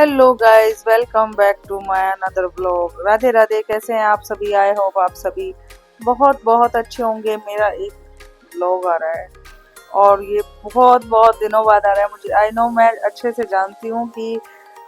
Hello guys, welcome back to my another blog. Radhe Radhe. कैसे हैं आप सभी? आई होप आप सभी बहुत बहुत अच्छे होंगे। मेरा एक ब्लॉग आ रहा है और ये बहुत बहुत दिनों बाद आ रहा है। मुझे आई नो, मैं अच्छे से जानती हूँ कि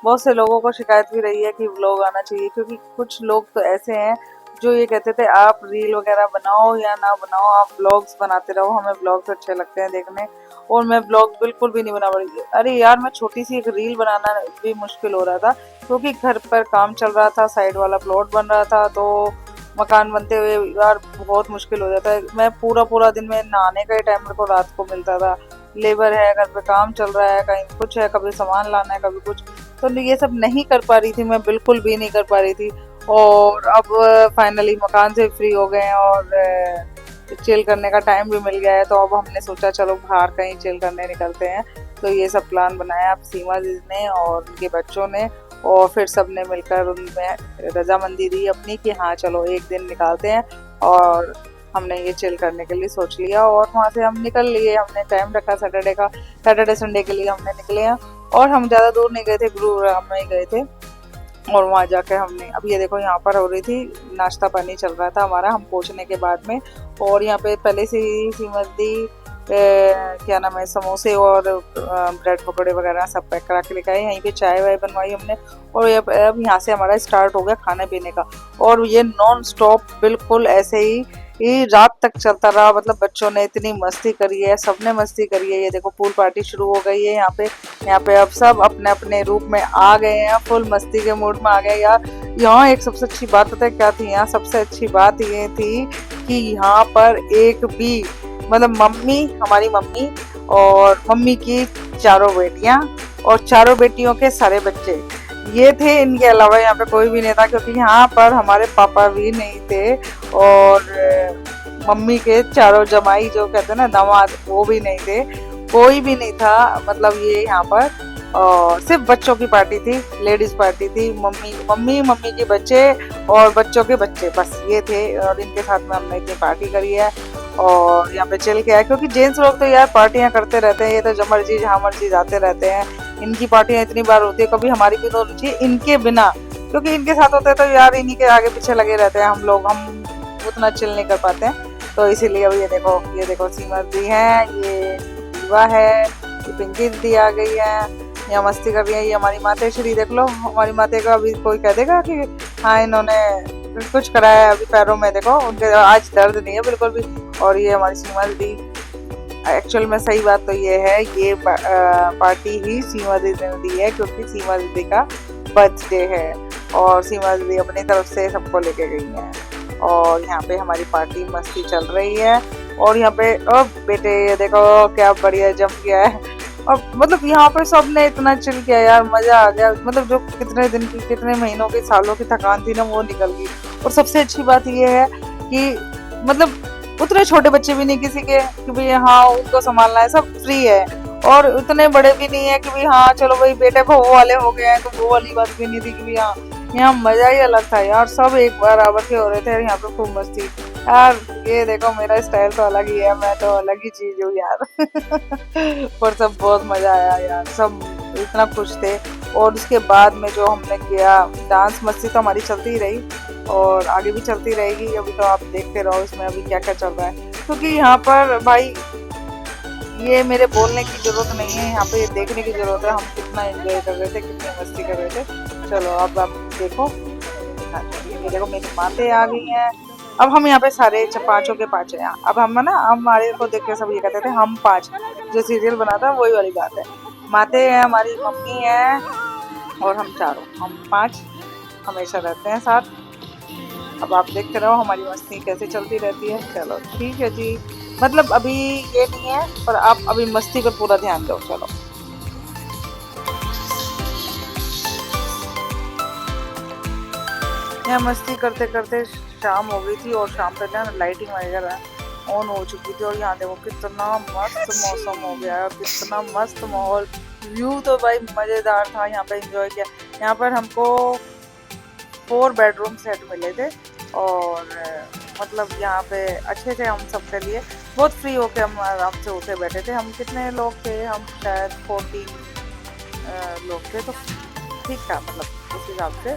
बहुत से लोगों को शिकायत भी रही है कि व्लॉग आना चाहिए, क्योंकि कुछ लोग तो ऐसे हैं जो ये कहते थे आप रील वगैरह बनाओ या ना बनाओ, आप व्लॉग्स बनाते रहो, हमें व्लॉग्स अच्छे लगते हैं देखने। और मैं व्लॉग बिल्कुल भी नहीं बना रही। अरे यार, मैं छोटी सी एक रील बनाना भी मुश्किल हो रहा था, क्योंकि घर पर काम चल रहा था, साइड वाला प्लॉट बन रहा था, तो मकान बनते हुए यार बहुत मुश्किल हो जाता है। मैं पूरा पूरा दिन में नहाने का ही टाइम मेरे को रात को मिलता था। लेबर है, घर पे काम चल रहा है, कहीं कुछ है, कभी सामान लाना है, कभी कुछ। तो ये सब नहीं कर पा रही थी, मैं बिल्कुल भी नहीं कर पा रही थी। और अब फाइनली मकान से फ्री हो गए हैं और चिल करने का टाइम भी मिल गया है, तो अब हमने सोचा चलो बाहर कहीं चिल करने निकलते हैं। तो ये सब प्लान बनाया अब सीमा जी ने और उनके बच्चों ने, और फिर सबने मिलकर उनमें रजामंदी दी अपनी कि हाँ चलो एक दिन निकालते हैं। और हमने ये चिल करने के लिए सोच लिया और वहाँ से हम निकल लिए। हमने टाइम रखा सैटरडे का, सैटरडे संडे के लिए हमने निकले हैं। और हम ज़्यादा दूर नहीं गए थे, गुरुग्राम में ही गए थे। और वहाँ जाकर हमने, अब ये देखो यहाँ पर हो रही थी, नाश्ता पानी चल रहा था हमारा हम पहुँचने के बाद में। और यहाँ पे पहले से ही सीमंदी क्या नाम है, समोसे और ब्रेड पकौड़े वगैरह सब पैक करा के लेके आए। यहीं पे चाय वाय बनवाई हमने। और अब यहाँ से हमारा स्टार्ट हो गया खाने पीने का। और ये नॉन स्टॉप बिल्कुल ऐसे ही ये रात तक चलता रहा। मतलब बच्चों ने इतनी मस्ती करी है, सबने मस्ती करी है। ये देखो पूल पार्टी शुरू हो गई है यहाँ पे। यहाँ पे अब सब अपने अपने रूप में आ गए हैं, फुल मस्ती के मूड में आ गए यार। यहाँ एक सबसे अच्छी बात पता है क्या थी? यहाँ सबसे अच्छी बात ये थी कि यहाँ पर एक भी, मतलब मम्मी, हमारी मम्मी और मम्मी की चारों बेटियां और चारों बेटियों के सारे बच्चे ये थे। इनके अलावा यहाँ पे कोई भी नहीं था, क्योंकि यहाँ पर हमारे पापा भी नहीं थे और मम्मी के चारों जमाई जो कहते हैं ना दामाद, वो भी नहीं थे। कोई भी नहीं था। मतलब ये यहाँ पर सिर्फ बच्चों की पार्टी थी, लेडीज पार्टी थी। मम्मी मम्मी मम्मी के बच्चे और बच्चों के बच्चे, बस ये थे। और इनके साथ में हमने इतनी पार्टी करी है और यहाँ पे चल के आए, क्योंकि जेंट्स लोग तो यार पार्टियां करते रहते हैं, ये तो जब मर्जी जहाँ मर्जी जाते रहते हैं। इनकी पार्टियां इतनी बार होती है, कभी हमारी भी तो रुचि इनके बिना, क्योंकि इनके साथ होते हैं तो यार इन्हीं के आगे पीछे लगे रहते हैं हम लोग, हम उतना चिल नहीं कर पाते हैं। तो इसीलिए अब ये देखो सीमा दी है, ये दीवा है, ये पिंकी दीदी आ गई है, यहाँ मस्ती कर रही है। ये हमारी माते श्री देख लो, हमारी माते का अभी कोई कह देगा कि हाँ इन्होंने कुछ कराया है अभी पैरों में, देखो उनके आज दर्द नहीं है बिल्कुल भी। और ये हमारी सीमा दीदी, एक्चुअल में सही बात तो ये है, ये पार्टी ही सीमा दीदी ने दी है, क्योंकि सीमा दीदी का बर्थडे है और सीमा दीदी अपनी तरफ से सबको लेके गई है। और यहाँ पे हमारी पार्टी मस्ती चल रही है। और यहाँ पे अब बेटे ये देखो क्या बढ़िया जम गया है। और मतलब यहाँ पे सबने इतना चिल किया यार, मजा आ गया। मतलब जो कितने दिन की, कितने महीनों की, सालों की थकान थी ना, वो निकल गई। और सबसे अच्छी बात ये है कि मतलब उतने छोटे बच्चे भी नहीं किसी के कि भाई हाँ उनको संभालना है, सब फ्री है। और उतने बड़े भी नहीं है कि भाई हाँ चलो भाई बेटे बहू वाले हो गए हैं, तो वो वाली बात भी नहीं थी कि भाई हाँ। यहाँ मजा ही अलग था यार, सब एक बराबर के हो रहे थे यहाँ पे, खूब मस्ती यार। ये देखो मेरा स्टाइल तो अलग ही है, मैं तो अलग ही चीज हूँ यार। पर सब बहुत मजा आया यार, सब इतना खुश थे। और उसके बाद में जो हमने किया, डांस मस्ती तो हमारी चलती ही रही और आगे भी चलती रहेगी। अभी तो आप देखते रहो इसमें अभी क्या क्या चल रहा है, क्योंकि यहाँ पर भाई ये मेरे बोलने की जरूरत नहीं है, यहाँ पे ये देखने की जरूरत है हम कितना एंजॉय कर रहे थे, कितनी मस्ती कर रहे थे। चलो अब आप देखो। हाँ, ये देखो मेरी माते आ गई हैं। अब हम यहाँ पे सारे पांचों के पांच हैं। अब हम ना, हमारे को देख के सब ये कहते थे हम पांच, जो सीरियल बना था वही वाली बात है। माते हैं, हमारी मम्मी है और हम चारों, हम पांच हमेशा रहते हैं साथ। अब आप देखते रहो हमारी मस्ती कैसे चलती रहती है। चलो ठीक है जी, मतलब अभी ये नहीं है, पर आप अभी मस्ती पर पूरा ध्यान दो। चलो यहाँ मस्ती करते करते शाम हो गई थी और शाम तक ना लाइटिंग वगैरह ऑन हो चुकी थी। और यहाँ देखो कितना मस्त मौसम हो गया है और कितना मस्त माहौल, व्यू तो भाई मज़ेदार था। यहाँ पे एंजॉय किया। यहाँ पर हमको 4 बेडरूम सेट मिले थे और मतलब यहाँ पे अच्छे थे हम सबके लिए, बहुत फ्री होके हम आराम से उठे बैठे थे। हम कितने लोग थे? हम शायद 14 लोग थे, तो ठीक था, मतलब उस हिसाब से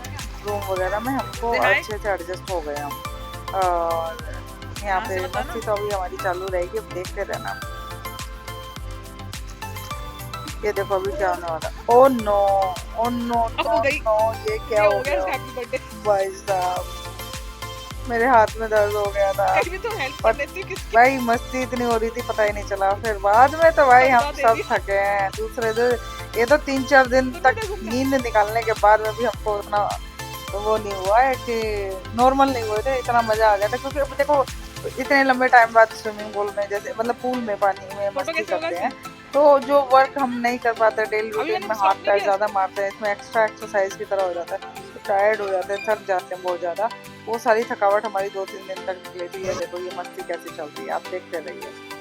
रूम वगैरह में हमको अच्छे से एडजस्ट हो गए हम। और यहाँ पे मस्ती तो अभी हमारी चालू रहेगी, अब देखते रहना। ये देखो अभी क्या होने वाला। Oh no, oh no, no, no, ये क्या हो गया भाई साहब, मेरे हाथ में दर्द हो गया था। तो भाई मस्ती इतनी हो रही थी पता ही नहीं चला, फिर बाद में तो भाई हम सब थके हैं दूसरे दिन। ये तो 3-4 दिन तक नींद निकालने के बाद में भी हमको उतना तो वो नहीं हुआ है कि नॉर्मल नहीं हुए थे, इतना मजा आ गया था। क्योंकि अब देखो इतने लंबे टाइम बाद स्विमिंग पूल में, जैसे मतलब पूल में पानी में मस्ती करते हैं, तो जो वर्क हम नहीं कर पाते डेली रूटीन में, हाथ पैर ज्यादा मारते हैं, इसमें एक्स्ट्रा एक्सरसाइज की तरह हो जाता है, तो टायर्ड हो जाते हैं, थक जाते हैं बहुत ज्यादा। वो सारी थकावट हमारी 2-3 दिन तक निकलेगी है। देखो ये मस्ती कैसे चल रही है, आप देखते रहिए।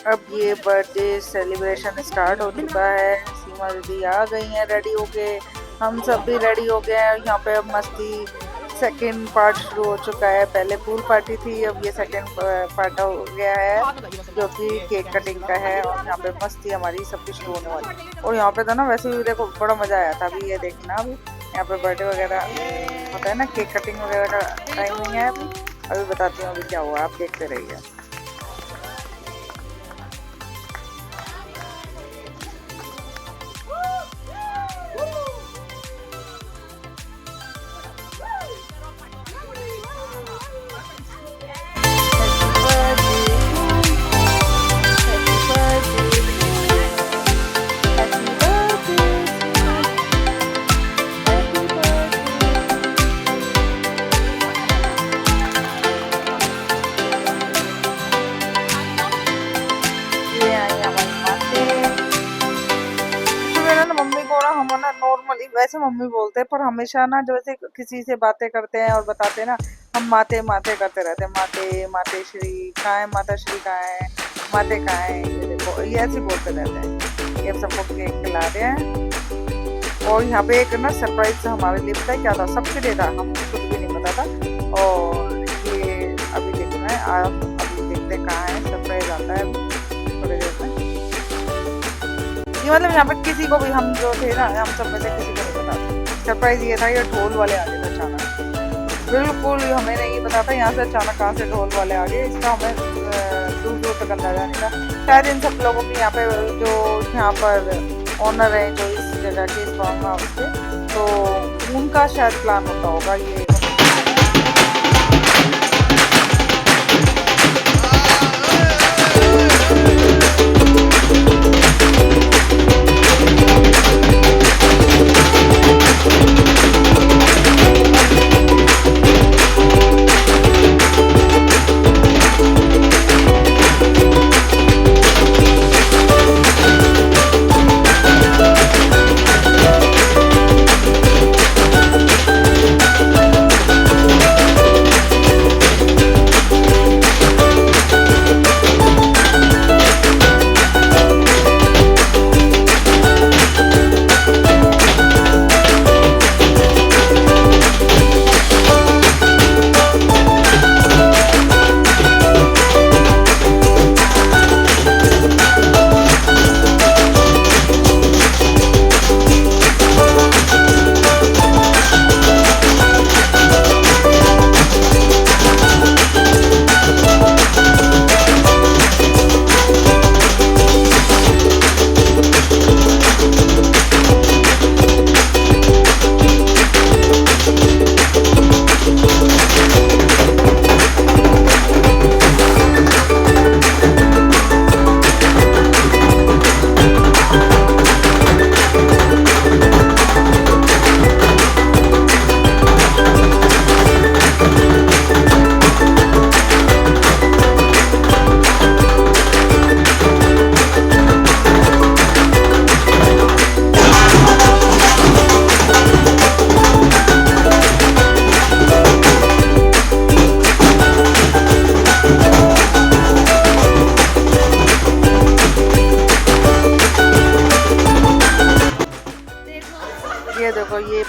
अब ये बर्थडे सेलिब्रेशन स्टार्ट हो चुका है। सीमा दीदी आ गई हैं रेडी होके, हम सब भी रेडी हो गए हैं। यहाँ पे अब मस्ती सेकंड पार्ट शुरू हो चुका है। पहले पूल पार्टी थी, अब ये सेकंड पार्ट हो गया है जो कि केक कटिंग का है। और यहाँ पे मस्ती हमारी सबकी शुरू होने वाली है। और यहाँ पे तो ना वैसे भी देखो बड़ा मजा आया था। अभी ये देखना, अभी यहाँ पे बर्थडे वगैरह होता है ना, केक कटिंग वगैरह का टाइमिंग है। अभी बताती हूँ अभी क्या हुआ, आप देखते रहिए। हम ना नॉर्मली वैसे मम्मी बोलते हैं, पर हमेशा ना जैसे किसी से बातें करते हैं और बताते हैं ना, हम माते माते करते रहते हैं। माते माते श्री कहाँ है, माता श्री कहाँ है, माते कहाँ है, ये देखो ये ऐसे बोलते रहते हैं। ये सबको केक खिला रहे हैं। और यहाँ पे एक ना सरप्राइज हमारे लिए पता है क्या था, सबके लिए था, हम खुद भी नहीं पता था। और ये अभी देखना है, आप अभी देखते कहाँ है, सरप्राइज आता है थोड़ी देर में। मतलब यहाँ पे किसी को भी, हम जो थे ना, हम सब में से किसी को नहीं पता। सरप्राइज ये था, ये ढोल वाले आ गए थे अचानक, बिल्कुल हमें नहीं पता था यहाँ से अचानक कहाँ से ढोल वाले आ गए। इसका हमें दूर दूर तक अंदाजा नहीं था। शायद इन सब लोगों की यहाँ पे जो यहाँ पर ऑनर है, जो इस जगह के, इस फार्म हाउस के, तो उनका शायद प्लान होता होगा ये।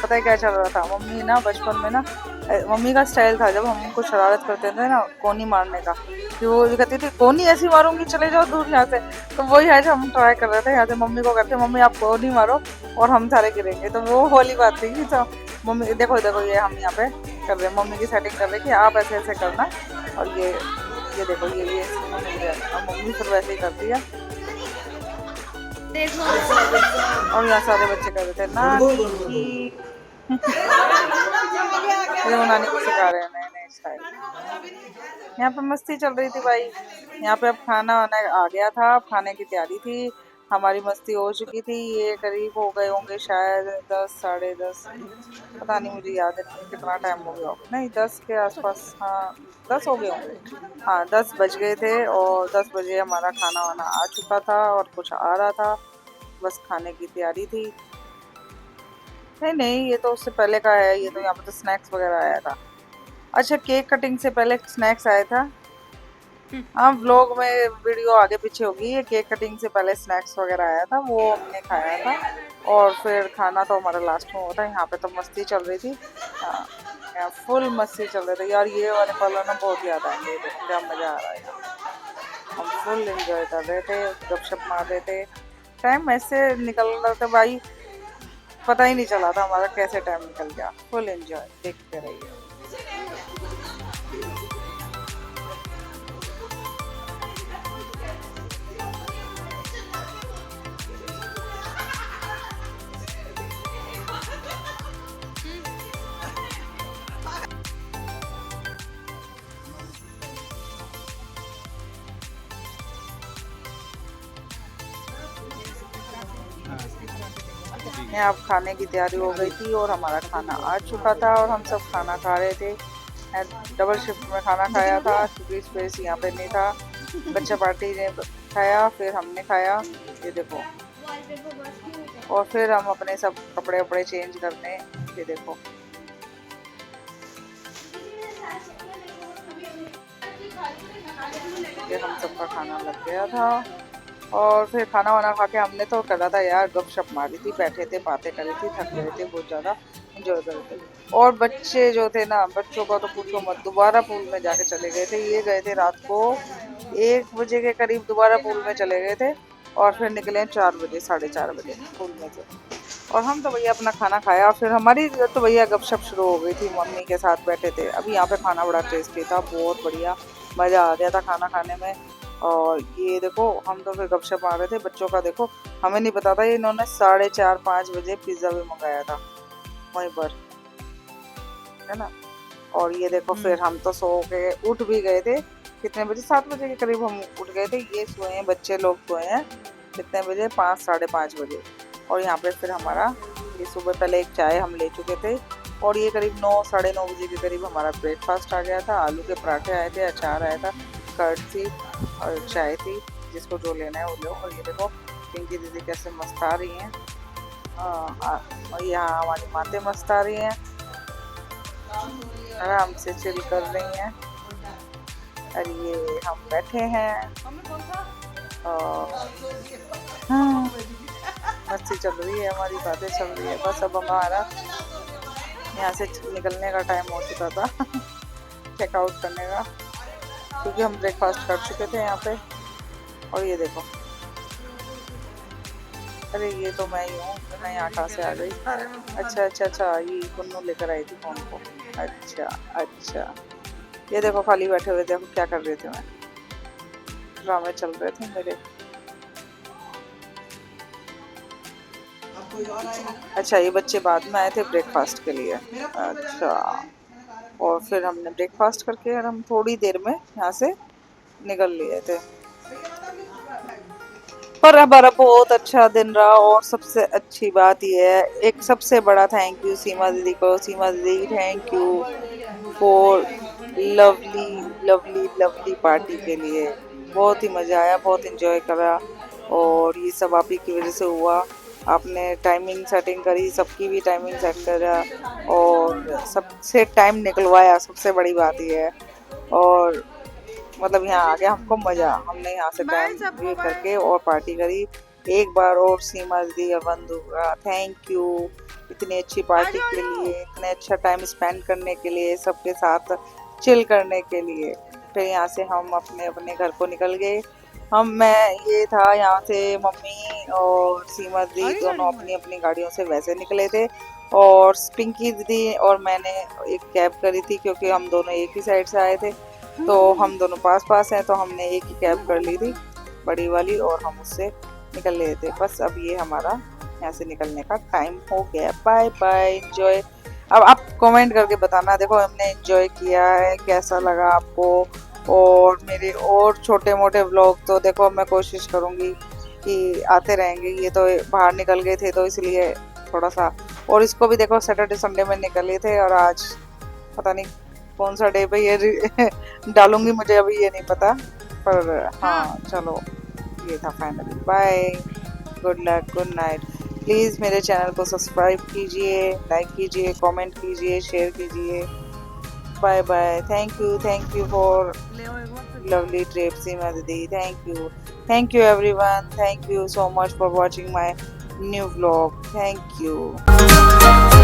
पता है क्या चल रहा था, मम्मी ना बचपन में ना, मम्मी का स्टाइल था जब हम उनको शरारत करते थे ना कोनी मारने का, कि वो कहती थी कोनी ऐसी मारूंगी चले जाओ दूर यहाँ से। तो वही आज हम ट्राई कर रहे थे, यहाँ से मम्मी को करते मम्मी आप कोनी मारो और हम सारे गिरेंगे। तो वो वाली बात थी कि तो मम्मी देखो देखो ये हम यहाँ पे कर रहे हैं, मम्मी की सेटिंग कर रहे कि आप ऐसे ऐसे करना, और ये देखो ये मम्मी फिर वैसे ही करती है। और यहाँ सारे बच्चे कर रहे थे नानी ये नानी को सिखा रहे हैं नए नए स्टाइल। यहाँ पे मस्ती चल रही थी भाई। यहाँ पे अब खाना वाना आ गया था, खाने की तैयारी थी, हमारी मस्ती हो चुकी थी। ये करीब हो गए होंगे शायद 10 साढ़े 10, पता नहीं मुझे याद नहीं कितना टाइम हो गया होगा, नहीं 10 के आसपास, हाँ 10 हो गए होंगे, हाँ 10 बज गए थे। और 10 बजे हमारा खाना वाना आ चुका था और कुछ आ रहा था, बस खाने की तैयारी थी। नहीं नहीं ये तो उससे पहले का है, ये तो यहाँ पे तो स्नैक्स वगैरह आया था। अच्छा केक कटिंग से पहले स्नैक्स आया था। हाँ व्लॉग में वीडियो आगे पीछे होगी, ये केक कटिंग से पहले स्नैक्स वगैरह आया था, वो हमने खाया था। और फिर खाना तो हमारा लास्ट में होता है। यहाँ पे तो मस्ती चल रही थी, हाँ यहाँ फुल मस्ती चल रही थी यार। ये वाले पल ना बहुत याद आएंगे, देखो क्या मजा आ रहा है। हम फुल एंजॉय कर रहे थे, गपशप मार रहे थे, टाइम ऐसे निकल रहा था भाई, पता ही नहीं चला था हमारा कैसे टाइम निकल गया। फुल एंजॉय देखते रहिए। अब खाने की तैयारी हो गई थी और हमारा खाना आ चुका था और हम सब खाना खा रहे थे। डबल शिफ्ट में खाना खाया था क्योंकि स्पेस यहाँ पे नहीं था। बच्चा पार्टी ने खाया, फिर हमने खाया, ये देखो। और फिर हम अपने सब कपड़े वपड़े चेंज करने, ये देखो। ये हम सबका खाना लग गया था और फिर खाना वाना खा के हमने तो करा था यार, गपशप मारी थी, बैठे थे, बातें करी थी, थक गए थे, बहुत ज़्यादा एंजॉय कर रहे थे। और बच्चे जो थे ना, बच्चों का तो पूछो मत, दोबारा पूल में जाके चले गए थे। ये गए थे रात को 1 बजे के करीब, दोबारा पूल में चले गए थे और फिर निकले 4 बजे, साढ़े 4 बजे पूल में से। और हम तो भैया अपना खाना खाया और फिर हमारी तो भैया गपशप शुरू हो गई थी, मम्मी के साथ बैठे थे। अभी यहाँ पे खाना बड़ा टेस्टी था, बहुत बढ़िया, मज़ा आ गया था खाना खाने में। और ये देखो हम तो फिर गपशप आ रहे थे। बच्चों का देखो, हमें नहीं पता था इन्होंने 4:30-5 बजे पिज्ज़ा भी मंगाया था वहीं पर, है ना। और ये देखो फिर हम तो सो के उठ भी गए थे, कितने बजे, 7 बजे के करीब हम उठ गए थे। ये सोए हैं, बच्चे लोग सोए हैं कितने बजे, 5 साढ़े 5 बजे। और यहाँ पे फिर हमारा ये सुबह पहले एक चाय हम ले चुके थे और ये करीब 9 साढ़े 9 बजे के करीब हमारा ब्रेकफास्ट आ गया था। आलू के पराठे आए थे, अचार आया था, कर्ड थी और चाय थी, जिसको जो लेना है वो लो। और ये देखो पिंकी दीदी कैसे मस्त आ रही हैं, और यहाँ हमारी मातें मस्त आ रही हैं, आराम से चिल कर रही हैं। और ये हम बैठे हैं और हाँ मस्ती चल रही है, हमारी बातें चल रही है। बस अब हमारा यहाँ से निकलने का टाइम हो चुका था चेकआउट करने का, क्योंकि हम ब्रेकफास्ट कर चुके थे यहाँ पे। और ये देखो, अरे ये तो मैं ही हूँ, मैं यहाँ कहाँ से आ गई। अच्छा अच्छा अच्छा, ये कुन्नू लेकर आई थी फोन को। अच्छा अच्छा, ये देखो खाली बैठे हुए, देखो क्या कर रहे थे, मैं ड्रामे चल रहे थे मेरे। अच्छा ये बच्चे बाद में आए थे ब्रेकफास्ट के लिए। अच्छा, और फिर हमने ब्रेकफास्ट करके और हम थोड़ी देर में यहाँ से निकल लिए थे। और हमारा बहुत अच्छा दिन रहा और सबसे अच्छी बात यह है, एक सबसे बड़ा थैंक यू सीमा दीदी को। सीमा दीदी thank you for lovely lovely lovely party के लिए। बहुत ही मज़ा आया, बहुत इंजॉय करा और ये सब आप ही की वजह से हुआ। आपने टाइमिंग सेटिंग करी, सबकी भी टाइमिंग सेट करा और सबसे टाइम निकलवाया, सबसे बड़ी बात ये है। और मतलब यहाँ आ गया हमको मज़ा, हमने यहाँ से टाइम भी करके और पार्टी करी। एक बार और सीमा दीदी और बंधु का थैंक यू इतनी अच्छी पार्टी के लिए, इतने अच्छा टाइम स्पेंड करने के लिए, सबके साथ चिल करने के लिए। फिर यहाँ से हम अपने अपने घर को निकल गए। मैं ये था यहाँ से मम्मी और सीमा दी दोनों अपनी अपनी गाड़ियों से वैसे निकले थे, और पिंकी दीदी और मैंने एक कैब करी थी क्योंकि हम दोनों एक ही साइड से आए थे, तो हम दोनों पास पास हैं, तो हमने एक ही कैब कर ली थी बड़ी वाली, और हम उससे निकल रहे थे। बस अब ये हमारा यहाँ से निकलने का टाइम हो गया। Bye bye, enjoy. अब आप कमेंट करके बताना, देखो हमने एंजॉय किया है, कैसा लगा आपको। और मेरे और छोटे मोटे व्लॉग तो देखो मैं कोशिश करूँगी कि आते रहेंगे। ये तो बाहर निकल गए थे तो इसलिए थोड़ा सा, और इसको भी देखो सैटरडे संडे में निकले थे, और आज पता नहीं कौन सा डे पे ये डालूंगी, मुझे अभी ये नहीं पता, पर हाँ चलो ये था finally. Bye, good luck, good night. Please मेरे चैनल को सब्सक्राइब कीजिए, लाइक कीजिए, कमेंट कीजिए, शेयर कीजिए। Bye bye, thank you for lovely trip, Seema Didi. Thank you everyone. Thank you so much for watching my new vlog. Thank you.